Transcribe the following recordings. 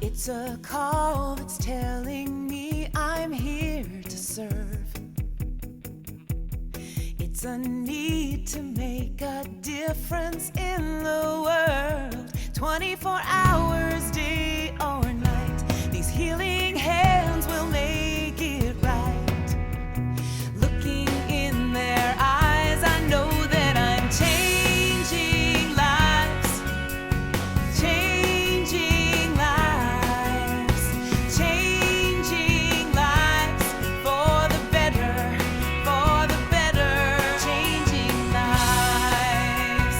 It's a call that's telling me I'm here to serve. It's a need to make a difference in the world. 24 hours, day or night, these healing hands will make it right. Looking in their eyes, I know that I'm changing lives, changing lives, changing lives for the better, changing lives.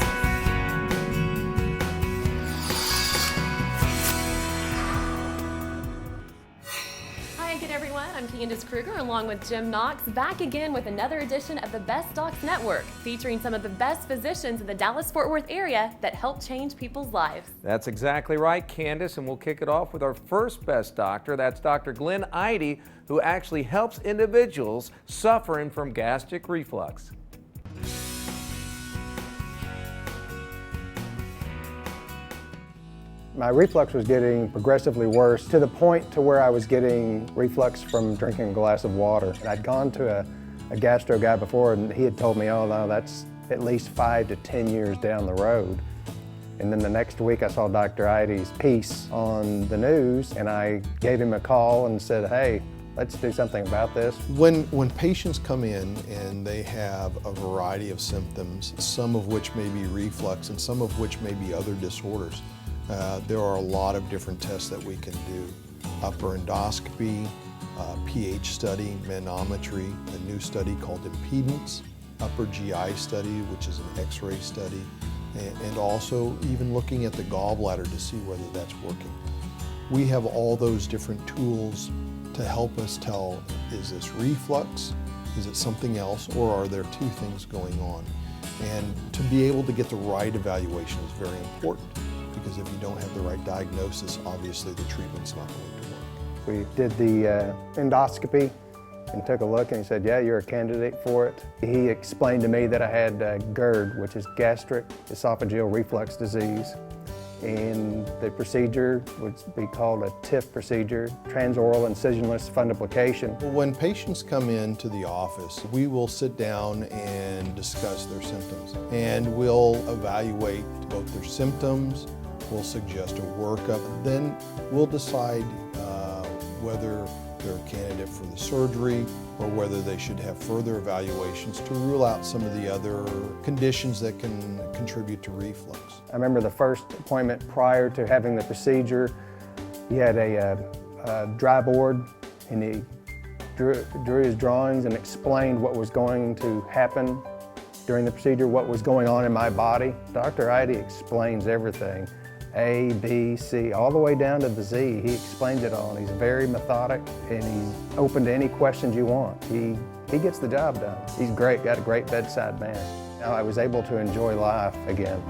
Hi again, everyone. I'm Candace Kruger along with Jim Knox, back again with another edition of the Best Docs Network, featuring some of the best physicians in the Dallas-Fort Worth area that help change people's lives. That's exactly right, Candace, and we'll kick it off with our first best doctor. That's Dr. Glenn Ihde, who actually helps individuals suffering from gastric reflux. My reflux was getting progressively worse to the point to where I was getting reflux from drinking a glass of water. And I'd gone to a gastro guy before, and he had told me, oh no, that's at least 5 to 10 years down the road. And then the next week I saw Dr. Ihde's piece on the news, and I gave him a call and said, hey, let's do something about this. When patients come in and they have a variety of symptoms, some of which may be reflux and some of which may be other disorders, there are a lot of different tests that we can do. Upper endoscopy, pH study, manometry, a new study called impedance, upper GI study, which is an X-ray study, and also even looking at the gallbladder to see whether that's working. We have all those different tools to help us tell, is this reflux, is it something else, or are there two things going on? And to be able to get the right evaluation is very important, because if you don't have the right diagnosis, obviously the treatment's not going to work. We did the endoscopy and took a look, and he said, yeah, you're a candidate for it. He explained to me that I had GERD, which is gastric esophageal reflux disease. And the procedure would be called a TIF procedure, transoral incisionless fundoplication. When patients come into the office, we will sit down and discuss their symptoms. And we'll evaluate both their symptoms, we'll suggest a workup, then we'll decide whether they're a candidate for the surgery or whether they should have further evaluations to rule out some of the other conditions that can contribute to reflux. I remember the first appointment prior to having the procedure, he had a dry board, and he drew his drawings and explained what was going to happen during the procedure, what was going on in my body. Dr. Ihde explains everything. A, B, C, all the way down to the Z. He explains it all, and he's very methodic, and he's open to any questions you want. He gets the job done. He's great, got a great bedside manner. Now I was able to enjoy life again.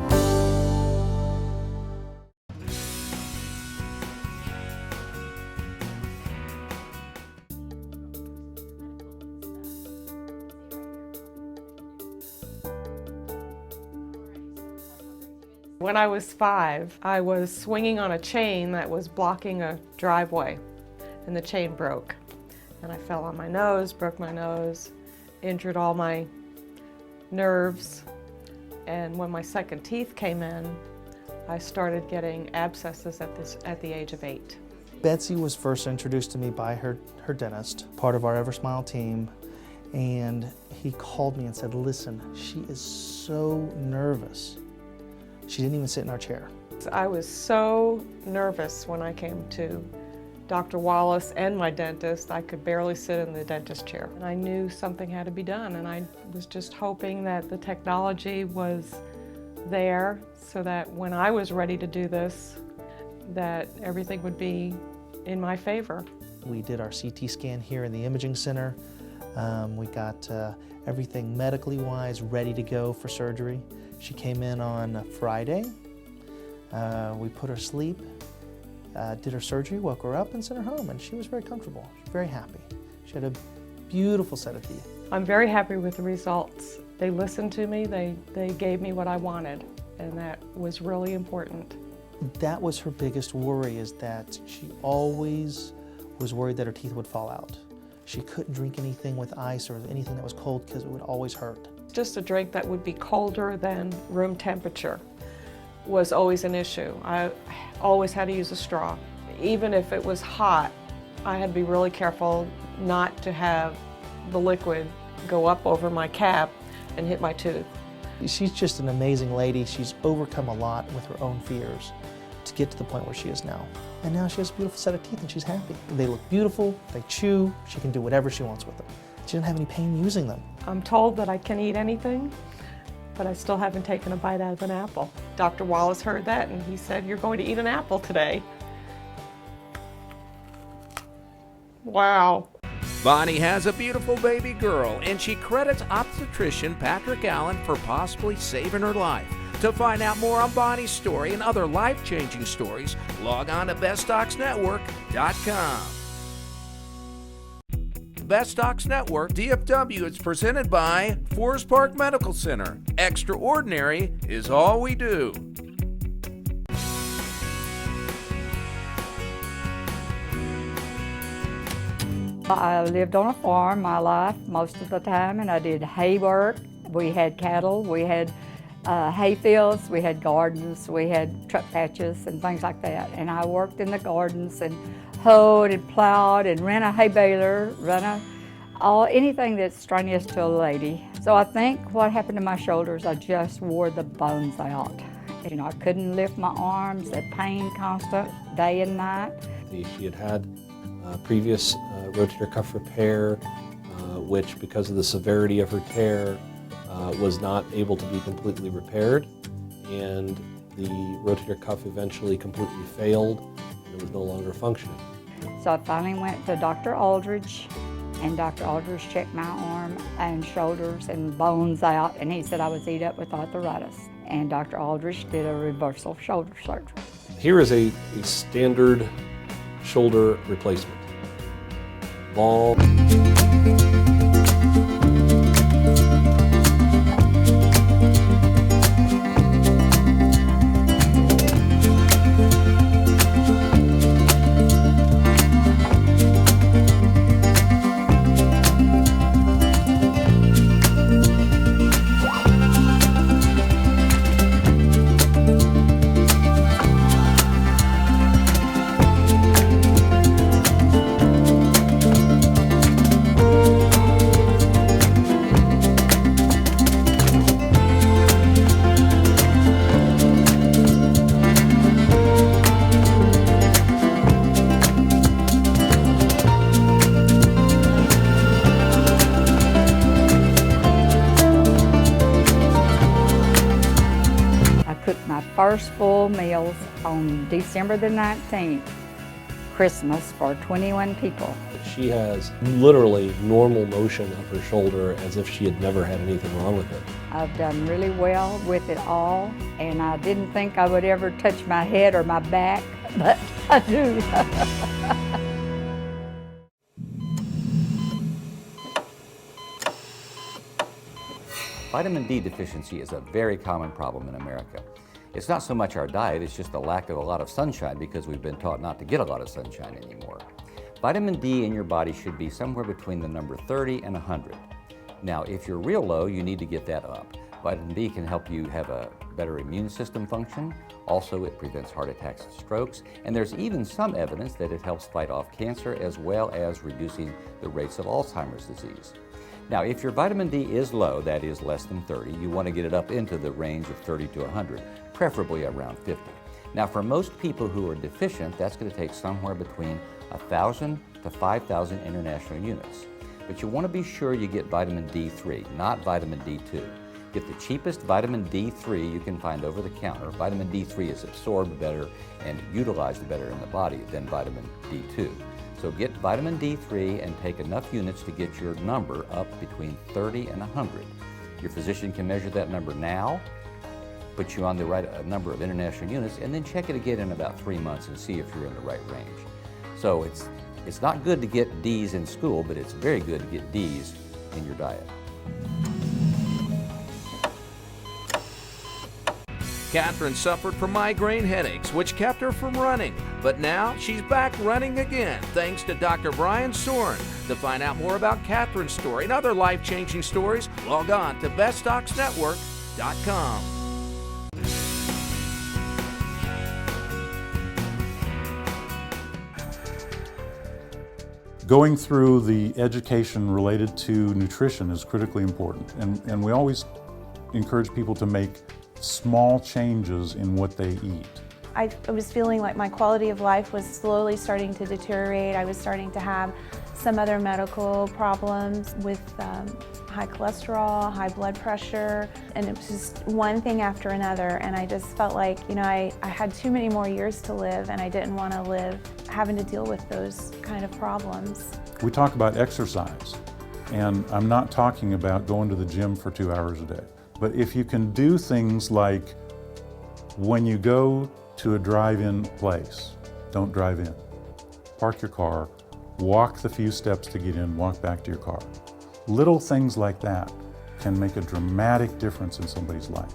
When I was 5, I was swinging on a chain that was blocking a driveway, and the chain broke. And I fell on my nose, broke my nose, injured all my nerves. And when my second teeth came in, I started getting abscesses at the age of 8. Betsy was first introduced to me by her dentist, part of our EverSmile team, and he called me and said, listen, she is so nervous. She didn't even sit in our chair. I was so nervous when I came to Dr. Wallace and my dentist. I could barely sit in the dentist chair. And I knew something had to be done, and I was just hoping that the technology was there so that when I was ready to do this, that everything would be in my favor. We did our CT scan here in the imaging center. We got everything medically wise ready to go for surgery. She came in on Friday. We put her to sleep, did her surgery, woke her up and sent her home, and she was very comfortable, very happy. She had a beautiful set of teeth. I'm very happy with the results. They listened to me, they gave me what I wanted, and that was really important. That was her biggest worry, is that she always was worried that her teeth would fall out. She couldn't drink anything with ice or anything that was cold because it would always hurt. Just a drink that would be colder than room temperature was always an issue. I always had to use a straw. Even if it was hot, I had to be really careful not to have the liquid go up over my cap and hit my tooth. She's just an amazing lady. She's overcome a lot with her own fears to get to the point where she is now. And now she has a beautiful set of teeth and she's happy. They look beautiful, they chew, she can do whatever she wants with them. She doesn't have any pain using them. I'm told that I can eat anything, but I still haven't taken a bite out of an apple. Dr. Wallace heard that and he said, "You're going to eat an apple today." Wow. Bonnie has a beautiful baby girl, and she credits obstetrician Patrick Allen for possibly saving her life. To find out more on Bonnie's story and other life-changing stories, log on to bestdocsnetwork.com. Best Docs Network DFW is presented by Forest Park Medical Center. Extraordinary is all we do. I lived on a farm my life most of the time, and I did hay work. We had cattle, we had hay fields, we had gardens, we had truck patches and things like that. And I worked in the gardens and hoed and plowed and ran a hay baler, anything that's strenuous to a lady. So I think what happened to my shoulders, I just wore the bones out. You know, I couldn't lift my arms, the pain constant, day and night. She had previous rotator cuff repair, which because of the severity of her tear was not able to be completely repaired, and the rotator cuff eventually completely failed and it was no longer functioning. So I finally went to Dr. Aldrich, and Dr. Aldrich checked my arm and shoulders and bones out, and he said I was eat up with arthritis. And Dr. Aldrich did a reversal shoulder surgery. Here is a standard shoulder replacement. Long. First full meals on December the 19th, Christmas, for 21 people. She has literally normal motion of her shoulder as if she had never had anything wrong with it. I've done really well with it all, and I didn't think I would ever touch my head or my back, but I do. Vitamin D deficiency is a very common problem in America. It's not so much our diet, it's just the lack of a lot of sunshine because we've been taught not to get a lot of sunshine anymore. Vitamin D in your body should be somewhere between the number 30 and 100. Now, if you're real low, you need to get that up. Vitamin D can help you have a better immune system function. Also, it prevents heart attacks and strokes. And there's even some evidence that it helps fight off cancer as well as reducing the rates of Alzheimer's disease. Now, if your vitamin D is low, that is less than 30, you want to get it up into the range of 30 to 100, preferably around 50. Now, for most people who are deficient, that's going to take somewhere between 1,000 to 5,000 international units. But you want to be sure you get vitamin D3, not vitamin D2. Get the cheapest vitamin D3 you can find over the counter. Vitamin D3 is absorbed better and utilized better in the body than vitamin D2. So get vitamin D3 and take enough units to get your number up between 30 and 100. Your physician can measure that number now, put you on the right number of international units, and then check it again in about 3 months and see if you're in the right range. So it's not good to get D's in school, but it's very good to get D's in your diet. Catherine suffered from migraine headaches, which kept her from running. But now she's back running again, thanks to Dr. Brian Soren. To find out more about Catherine's story and other life-changing stories, log on to bestdocsnetwork.com. Going through the education related to nutrition is critically important, and we always encourage people to make small changes in what they eat. I was feeling like my quality of life was slowly starting to deteriorate. I was starting to have some other medical problems with high cholesterol, high blood pressure, and it was just one thing after another, and I just felt like, you know, I had too many more years to live, and I didn't want to live having to deal with those kind of problems. We talk about exercise, and I'm not talking about going to the gym for 2 hours a day. But if you can do things like, when you go to a drive-in place, don't drive in. Park your car, walk the few steps to get in, walk back to your car. Little things like that can make a dramatic difference in somebody's life.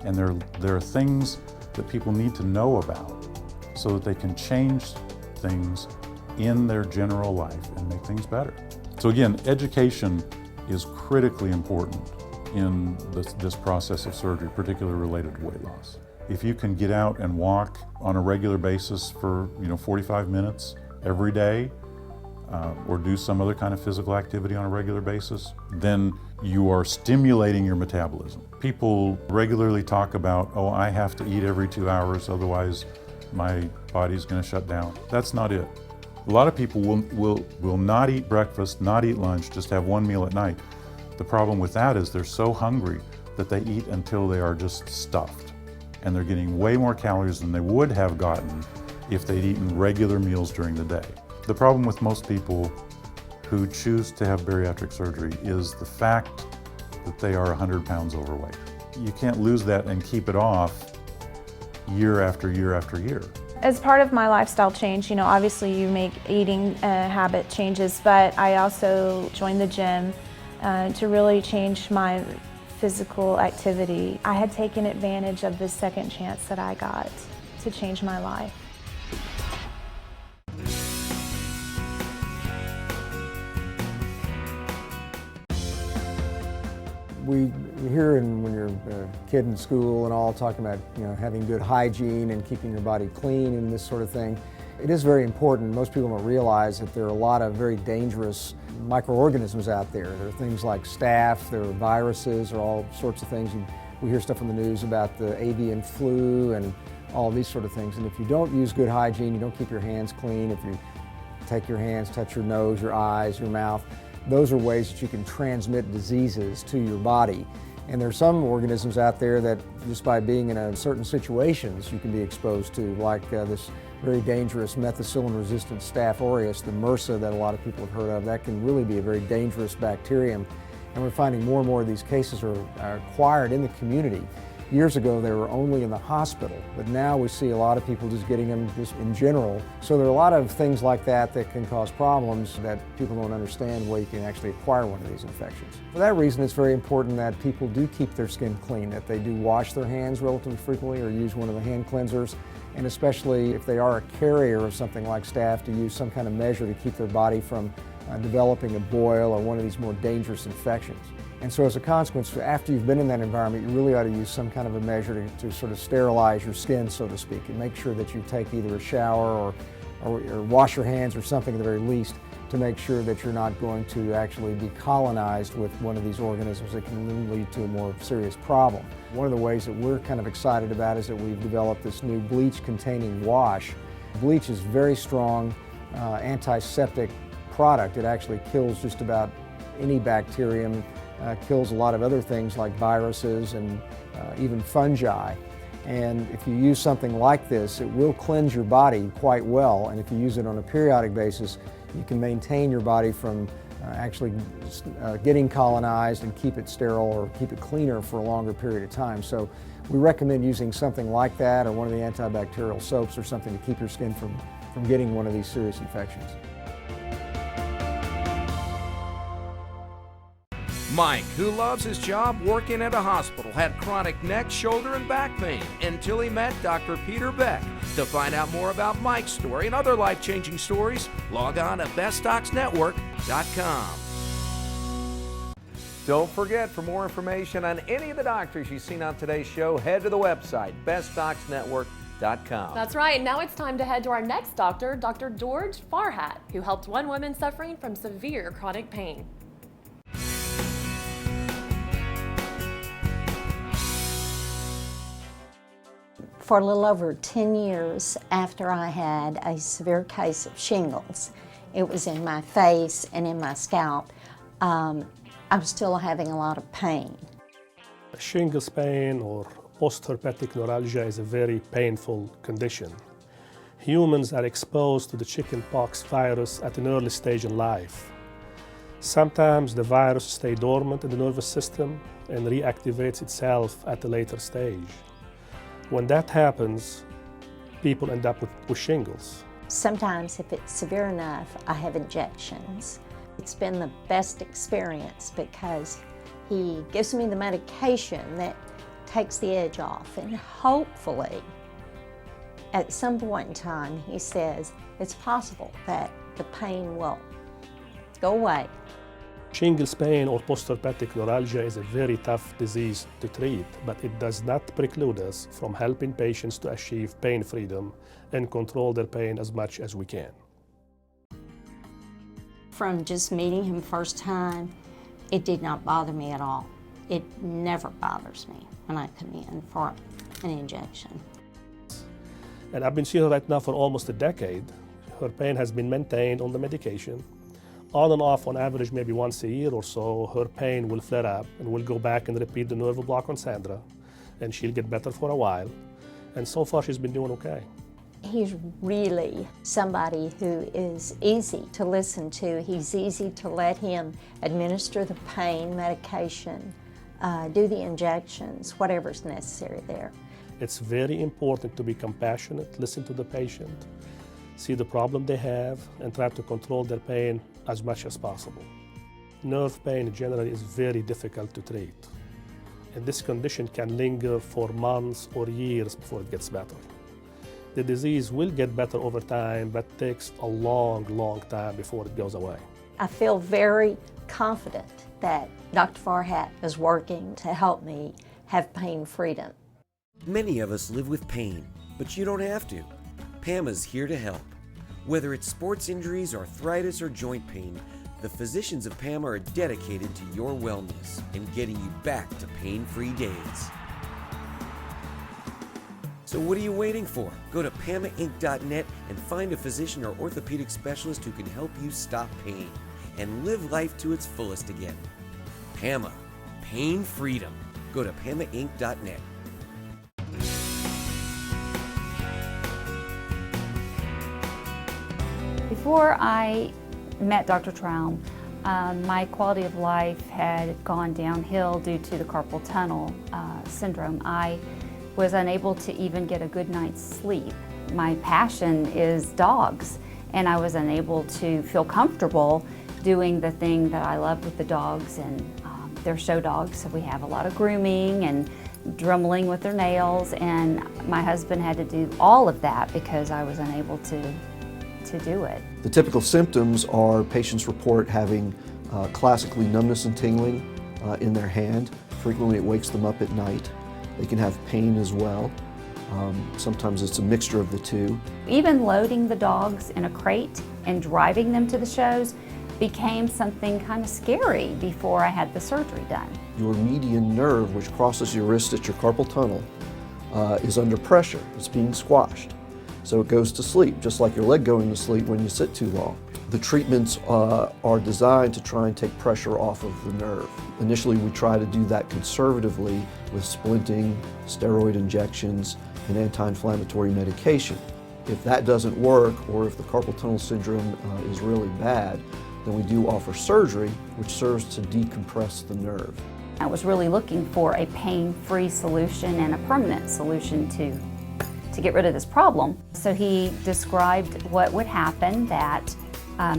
And there are things that people need to know about so that they can change things in their general life and make things better. So again, education is critically important in this process of surgery, particularly related to weight loss. If you can get out and walk on a regular basis for 45 minutes every day, or do some other kind of physical activity on a regular basis, then you are stimulating your metabolism. People regularly talk about, oh, I have to eat every 2 hours, otherwise my body's going to shut down. That's not it. A lot of people will not eat breakfast, not eat lunch, just have one meal at night. The problem with that is they're so hungry that they eat until they are just stuffed. And they're getting way more calories than they would have gotten if they'd eaten regular meals during the day. The problem with most people who choose to have bariatric surgery is the fact that they are 100 pounds overweight. You can't lose that and keep it off year after year after year. As part of my lifestyle change, obviously you make eating habit changes, but I also joined the gym to really change my physical activity. I had taken advantage of the second chance that I got to change my life. We hear when you're a kid in school and all talking about having good hygiene and keeping your body clean and this sort of thing. It is very important. Most people don't realize that there are a lot of very dangerous microorganisms out there. There are things like staph, there are viruses, or all sorts of things. We hear stuff in the news about the avian flu and all these sort of things. And if you don't use good hygiene, you don't keep your hands clean, if you take your hands, touch your nose, your eyes, your mouth, those are ways that you can transmit diseases to your body. And there are some organisms out there that just by being in certain situations you can be exposed to, like this very dangerous methicillin-resistant Staph aureus, the MRSA that a lot of people have heard of. That can really be a very dangerous bacterium. And we're finding more and more of these cases are acquired in the community. Years ago they were only in the hospital, but now we see a lot of people just getting them just in general. So there are a lot of things like that that can cause problems that people don't understand where you can actually acquire one of these infections. For that reason, it's very important that people do keep their skin clean, that they do wash their hands relatively frequently or use one of the hand cleansers, and especially if they are a carrier of something like staph, to use some kind of measure to keep their body from developing a boil or one of these more dangerous infections. And so as a consequence, after you've been in that environment, you really ought to use some kind of a measure to sort of sterilize your skin, so to speak, and make sure that you take either a shower or wash your hands or something at the very least to make sure that you're not going to actually be colonized with one of these organisms that can lead to a more serious problem. One of the ways that we're kind of excited about is that we've developed this new bleach-containing wash. Bleach is very strong antiseptic product. It actually kills just about any bacterium, kills a lot of other things like viruses and even fungi. And if you use something like this, it will cleanse your body quite well, and if you use it on a periodic basis, you can maintain your body from actually getting colonized and keep it sterile or keep it cleaner for a longer period of time. So we recommend using something like that or one of the antibacterial soaps or something to keep your skin from getting one of these serious infections. Mike, who loves his job working at a hospital, had chronic neck, shoulder, and back pain until he met Dr. Peter Beck. To find out more about Mike's story and other life-changing stories, log on to bestdocsnetwork.com. Don't forget, for more information on any of the doctors you've seen on today's show, head to the website, bestdocsnetwork.com. That's right. Now it's time to head to our next doctor, Dr. George Farhat, who helped one woman suffering from severe chronic pain. For a little over 10 years after I had a severe case of shingles, it was in my face and in my scalp, I was still having a lot of pain. Shingles pain or post-herpetic neuralgia is a very painful condition. Humans are exposed to the chickenpox virus at an early stage in life. Sometimes the virus stays dormant in the nervous system and reactivates itself at a later stage. When that happens, people end up with shingles. Sometimes, if it's severe enough, I have injections. It's been the best experience because he gives me the medication that takes the edge off, and hopefully, at some point in time, he says it's possible that the pain will go away. Shingles pain or post-herpetic neuralgia is a very tough disease to treat, but it does not preclude us from helping patients to achieve pain freedom and control their pain as much as we can. From just meeting him first time, it did not bother me at all. It never bothers me when I come in for an injection. And I've been seeing her right now for almost a decade. Her pain has been maintained on the medication. On and off, on average, maybe once a year or so, her pain will flare up and we'll go back and repeat the nerve block on Sandra, and she'll get better for a while. And so far, she's been doing okay. He's really somebody who is easy to listen to. He's easy to let him administer the pain medication, do the injections, whatever's necessary there. It's very important to be compassionate, listen to the patient, see the problem they have, and try to control their pain as much as possible. Nerve pain generally is very difficult to treat, and this condition can linger for months or years before it gets better. The disease will get better over time, but takes a long, long time before it goes away. I feel very confident that Dr. Farhat is working to help me have pain freedom. Many of us live with pain, but you don't have to. PAMA's here to help. Whether it's sports injuries, arthritis, or joint pain, the physicians of PAMA are dedicated to your wellness and getting you back to pain-free days. So what are you waiting for? Go to PAMAinc.net and find a physician or orthopedic specialist who can help you stop pain and live life to its fullest again. PAMA, pain freedom. Go to PAMAinc.net. Before I met Dr. Troum, my quality of life had gone downhill due to the carpal tunnel syndrome. I was unable to even get a good night's sleep. My passion is dogs, and I was unable to feel comfortable doing the thing that I love with the dogs, and they're show dogs, so we have a lot of grooming and drummeling with their nails, and my husband had to do all of that because I was unable to do it. The typical symptoms are patients report having classically numbness and tingling in their hand. Frequently it wakes them up at night. They can have pain as well. Sometimes it's a mixture of the two. Even loading the dogs in a crate and driving them to the shows became something kind of scary before I had the surgery done. Your median nerve, which crosses your wrist at your carpal tunnel, is under pressure. It's being squashed. So it goes to sleep, just like your leg going to sleep when you sit too long. The treatments are designed to try and take pressure off of the nerve. Initially, we try to do that conservatively with splinting, steroid injections, and anti-inflammatory medication. If that doesn't work, or if the carpal tunnel syndrome is really bad, then we do offer surgery, which serves to decompress the nerve. I was really looking for a pain-free solution and a permanent solution to get rid of this problem. So he described what would happen, that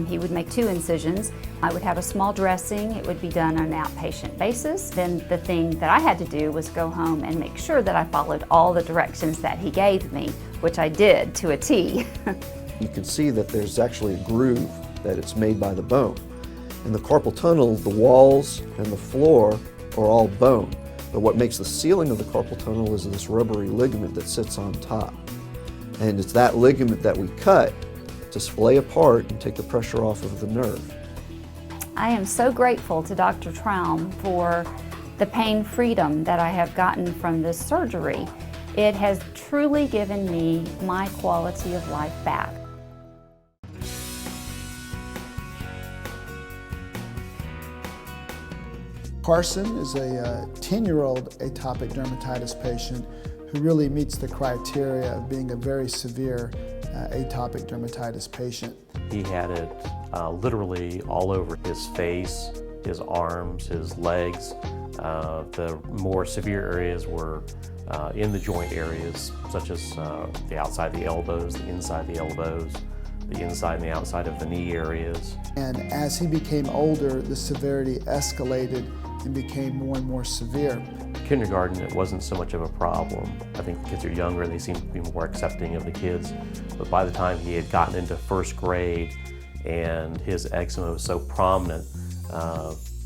He would make 2 incisions. I would have a small dressing. It would be done on an outpatient basis. Then the thing that I had to do was go home and make sure that I followed all the directions that he gave me, which I did to a T. You can see that there's actually a groove that it's made by the bone. In the carpal tunnel, the walls and the floor are all bone. But what makes the ceiling of the carpal tunnel is this rubbery ligament that sits on top. And it's that ligament that we cut to splay apart and take the pressure off of the nerve. I am so grateful to Dr. Troum for the pain freedom that I have gotten from this surgery. It has truly given me my quality of life back. Carson is a 10-year-old atopic dermatitis patient who really meets the criteria of being a very severe atopic dermatitis patient. He had it literally all over his face, his arms, his legs. The more severe areas were in the joint areas, such as the outside of the elbows, the inside of the elbows, the inside and the outside of the knee areas. And as he became older, the severity escalated and became more and more severe. Kindergarten, it wasn't so much of a problem. I think kids are younger and they seem to be more accepting of the kids. But by the time he had gotten into first grade and his eczema was so prominent,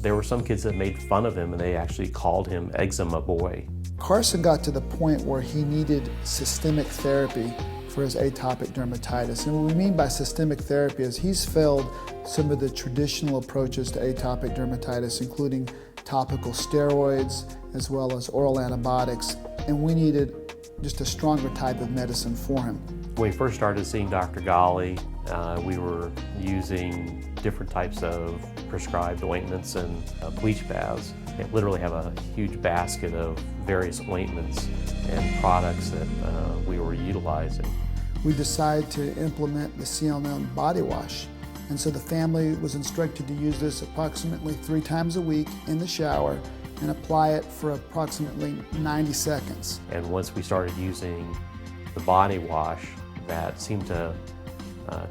there were some kids that made fun of him and they actually called him Eczema Boy. Carson got to the point where he needed systemic therapy for his atopic dermatitis. And what we mean by systemic therapy is he's failed some of the traditional approaches to atopic dermatitis, including topical steroids as well as oral antibiotics, and we needed just a stronger type of medicine for him. When we first started seeing Dr. Ghali, we were using different types of prescribed ointments and bleach baths. They literally have a huge basket of various ointments and products that we were utilizing. We decided to implement the CLN body wash. And so the family was instructed to use this approximately 3 times a week in the shower and apply it for approximately 90 seconds. And once we started using the body wash, that seemed to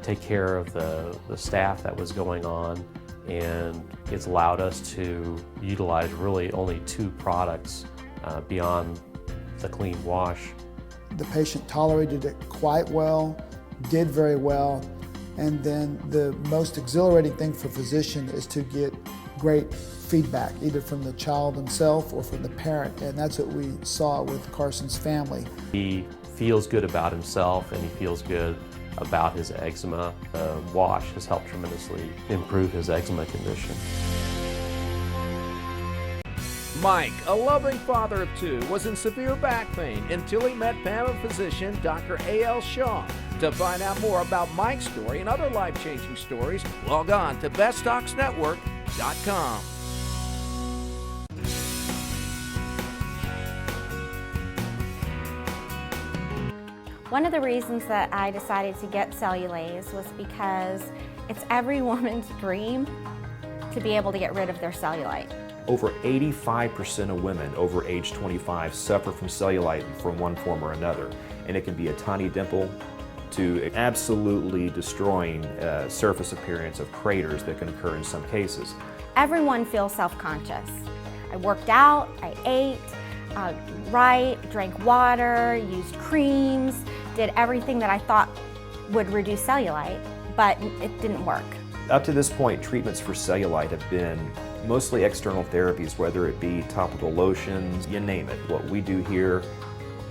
take care of the staph that was going on, and it's allowed us to utilize really only 2 products beyond the clean wash. The patient tolerated it quite well, did very well, and then the most exhilarating thing for a physician is to get great feedback, either from the child himself or from the parent, and that's what we saw with Carson's family. He feels good about himself and he feels good about his eczema. The wash has helped tremendously improve his eczema condition. Mike, a loving father of 2, was in severe back pain until he met PAMA physician Dr. A.L. Shaw. To find out more about Mike's story and other life-changing stories, log on to bestdocsnetwork.com. One of the reasons that I decided to get Cellulaze was because it's every woman's dream to be able to get rid of their cellulite. Over 85% of women over age 25 suffer from cellulite from one form or another, and it can be a tiny dimple to absolutely destroying surface appearance of craters that can occur in some cases. Everyone feels self-conscious. I worked out, I ate right, drank water, used creams, did everything that I thought would reduce cellulite, but it didn't work. Up to this point, treatments for cellulite have been mostly external therapies, whether it be topical lotions, you name it. What we do here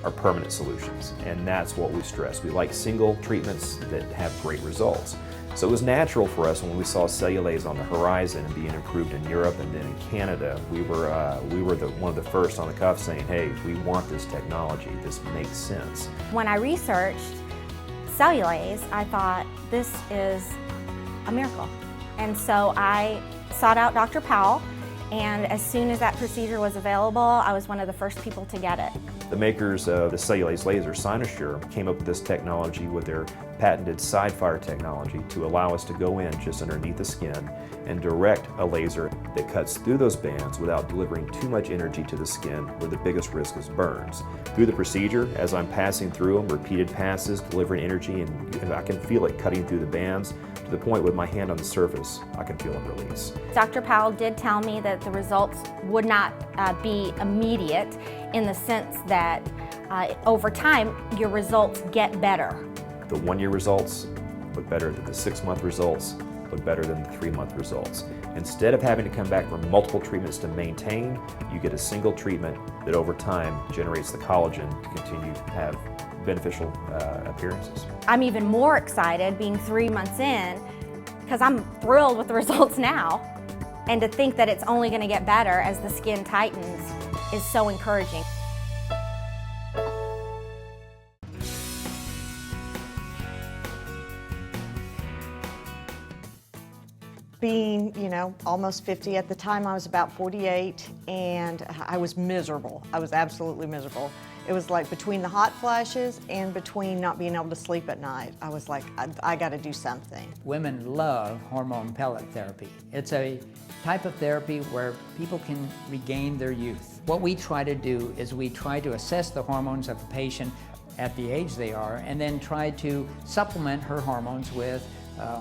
are permanent solutions, and that's what we stress. We like single treatments that have great results. So it was natural for us when we saw Cellulaze on the horizon and being approved in Europe and then in Canada. We were one of the first on the cuff saying, hey, we want this technology, this makes sense. When I researched Cellulaze, I thought, this is a miracle. And so I sought out Dr. Powell, And as soon as that procedure was available, I was one of the first people to get it. The makers of the Cellulaze laser, Cynosure, came up with this technology with their patented side-fire technology to allow us to go in just underneath the skin and direct a laser that cuts through those bands without delivering too much energy to the skin, where the biggest risk is burns. Through the procedure, as I'm passing through them, repeated passes, delivering energy, and I can feel it cutting through the bands to the point with my hand on the surface, I can feel them release. Dr. Powell did tell me that the results would not be immediate, in the sense that over time, your results get better. The 1-year results look better than the 6-month results, look better than the 3-month results. Instead of having to come back for multiple treatments to maintain, you get a single treatment that over time generates the collagen to continue to have beneficial appearances. I'm even more excited being 3 months in, because I'm thrilled with the results now. And to think that it's only going to get better as the skin tightens is so encouraging. Being, almost 50 at the time, I was about 48, and I was miserable. I was absolutely miserable. It was like between the hot flashes and between not being able to sleep at night. I was like, I got to do something. Women love hormone pellet therapy. It's a type of therapy where people can regain their youth. What we try to do is we try to assess the hormones of a patient at the age they are, and then try to supplement her hormones with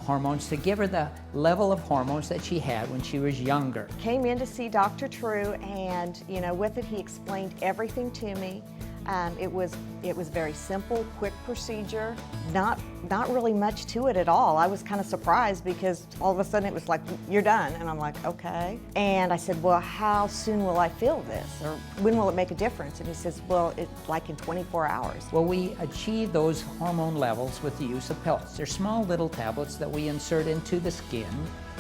hormones to give her the level of hormones that she had when she was younger. Came in to see Dr. Troum, and with it he explained everything to me. It was very simple, quick procedure, not really much to it at all. I was kind of surprised because all of a sudden it was like, you're done, and I'm like, okay. And I said, well, how soon will I feel this, or when will it make a difference? And he says, well, it's like in 24 hours. Well, we achieve those hormone levels with the use of pellets. They're small little tablets that we insert into the skin,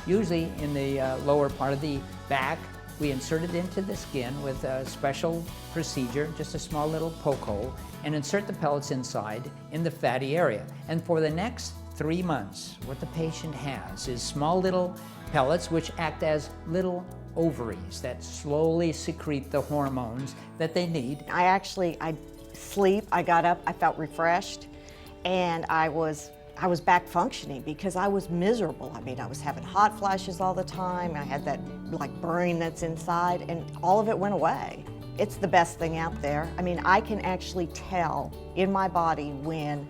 usually in the lower part of the back. We insert it into the skin with a special procedure, just a small little poke hole, and insert the pellets inside in the fatty area. And for the next 3 months, what the patient has is small little pellets which act as little ovaries that slowly secrete the hormones that they need. I sleep, I got up, I felt refreshed, and I was back functioning because I was miserable. I mean, I was having hot flashes all the time. I had that like burning that's inside, and all of it went away. It's the best thing out there. I mean, I can actually tell in my body when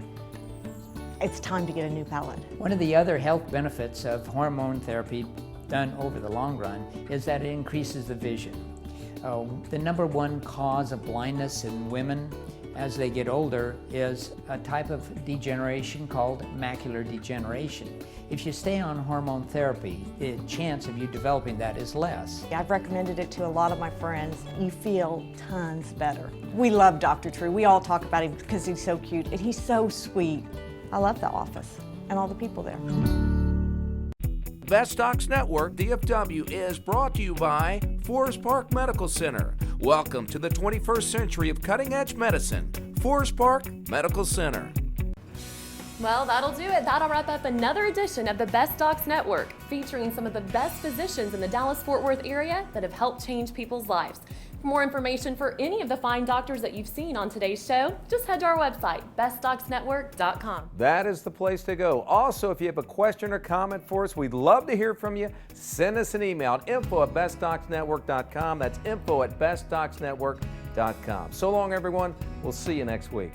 it's time to get a new pellet. One of the other health benefits of hormone therapy done over the long run is that it increases the vision. The #1 cause of blindness in women as they get older is a type of degeneration called macular degeneration. If you stay on hormone therapy, the chance of you developing that is less. I've recommended it to a lot of my friends. You feel tons better. We love Dr. Troum. We all talk about him because he's so cute and he's so sweet. I love the office and all the people there. Best Docs Network, DFW, is brought to you by Forest Park Medical Center. Welcome to the 21st century of cutting-edge medicine. Forest Park Medical Center. Well, that'll do it. That'll wrap up another edition of the Best Docs Network, featuring some of the best physicians in the Dallas-Fort Worth area that have helped change people's lives. For more information for any of the fine doctors that you've seen on today's show, just head to our website, bestdocsnetwork.com. That is the place to go. Also, if you have a question or comment for us, we'd love to hear from you. Send us an email at info@bestdocsnetwork.com. That's info@bestdocsnetwork.com. So long, everyone. We'll see you next week.